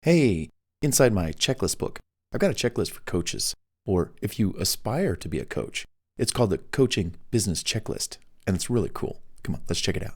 Hey, inside my checklist book, I've got a checklist for coaches, or if you aspire to be a coach. It's called the Coaching Business Checklist, and it's really cool. Come on, let's check it out.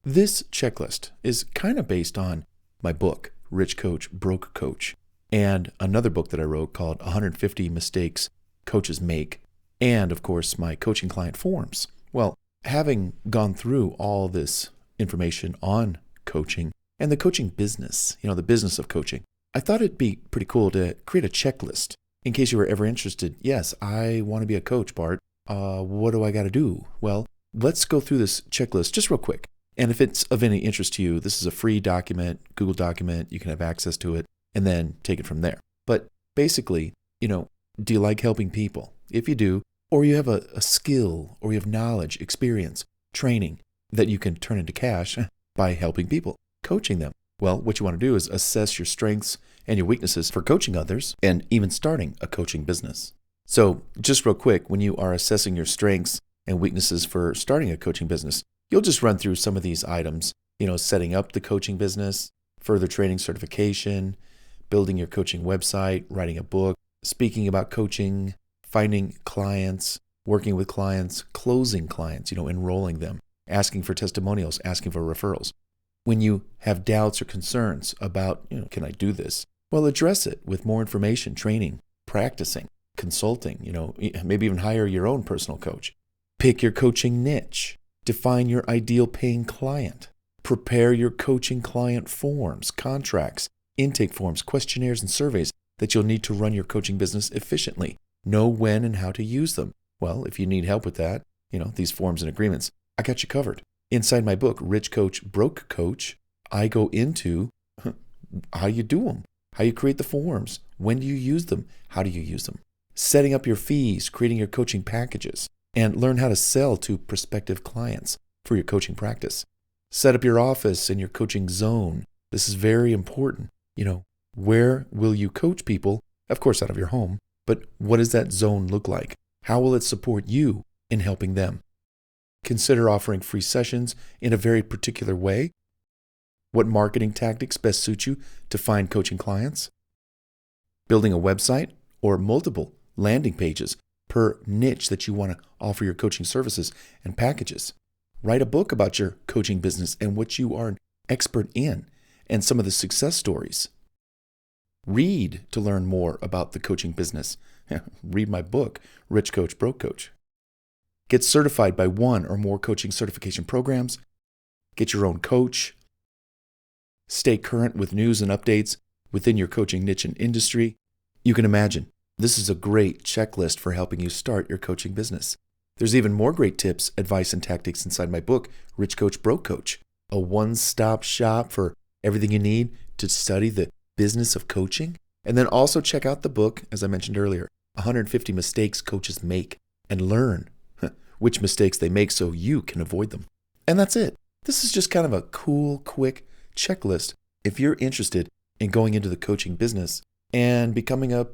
This checklist is kind of based on my book, Rich Coach, Broke Coach, and another book that I wrote called 150 Mistakes Coaches Make, and of course, my coaching client forms. Well, having gone through all this information on coaching and the coaching business, the business of coaching, I thought it'd be pretty cool to create a checklist in case you were ever interested. Yes, I want to be a coach, Bart. What do I got to do? Well, let's go through this checklist just real quick. And if it's of any interest to you, this is a free document, Google document. You can have access to it and then take it from there. But basically, do you like helping people? If you do, or you have a skill, or you have knowledge, experience, training that you can turn into cash by helping people, coaching them. Well, what you want to do is assess your strengths and your weaknesses for coaching others and even starting a coaching business. So just real quick, when you are assessing your strengths and weaknesses for starting a coaching business, you'll just run through some of these items, setting up the coaching business, further training certification, building your coaching website, writing a book, speaking about coaching, finding clients, working with clients, closing clients, enrolling them, asking for testimonials, asking for referrals. When you have doubts or concerns about, can I do this? Well, address it with more information, training, practicing, consulting, maybe even hire your own personal coach. Pick your coaching niche. Define your ideal paying client. Prepare your coaching client forms, contracts, intake forms, questionnaires, and surveys that you'll need to run your coaching business efficiently. Know when and how to use them. Well, if you need help with that, these forms and agreements, I got you covered. Inside my book, Rich Coach, Broke Coach, I go into how you do them, how you create the forms, when do you use them, how do you use them, setting up your fees, creating your coaching packages, and learn how to sell to prospective clients for your coaching practice. Set up your office and your coaching zone. This is very important. Where will you coach people? Of course, out of your home, but what does that zone look like? How will it support you in helping them? Consider offering free sessions in a very particular way. What marketing tactics best suit you to find coaching clients? Building a website or multiple landing pages per niche that you want to offer your coaching services and packages. Write a book about your coaching business and what you are an expert in and some of the success stories. Read to learn more about the coaching business. Read my book, Rich Coach, Broke Coach. Get certified by one or more coaching certification programs. Get your own coach. Stay current with news and updates within your coaching niche and industry. You can imagine, this is a great checklist for helping you start your coaching business. There's even more great tips, advice, and tactics inside my book, Rich Coach, Broke Coach, a one-stop shop for everything you need to study the business of coaching. And then also check out the book, as I mentioned earlier, 150 Mistakes Coaches Make, and learn which mistakes they make so you can avoid them. And that's it. This is just kind of a cool, quick checklist if you're interested in going into the coaching business and becoming a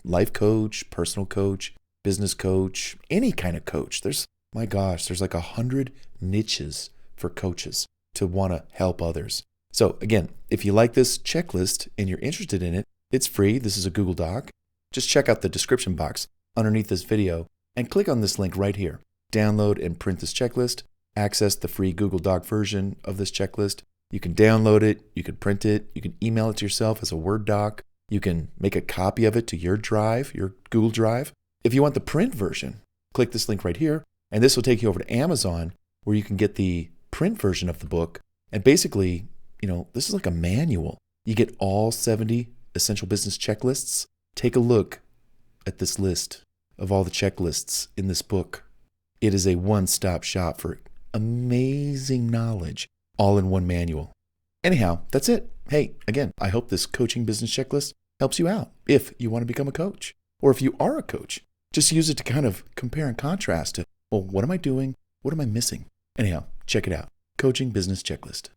life coach, personal coach, business coach, any kind of coach. There's like 100 niches for coaches to want to help others. So again, if you like this checklist and you're interested in it, it's free. This is a Google Doc. Just check out the description box underneath this video and click on this link right here. Download and print this checklist. Access the free Google Doc version of this checklist. You can download it. You can print it. You can email it to yourself as a Word doc. You can make a copy of it to your drive, your Google Drive. If you want the print version, click this link right here, and this will take you over to Amazon where you can get the print version of the book. And basically, this is like a manual. You get all 70 essential business checklists. Take a look at this list of all the checklists in this book. It is a one-stop shop for amazing knowledge, all in one manual. Anyhow, that's it. Hey, again, I hope this coaching business checklist helps you out if you want to become a coach. Or if you are a coach, just use it to kind of compare and contrast to, what am I doing? What am I missing? Anyhow, check it out. Coaching Business Checklist.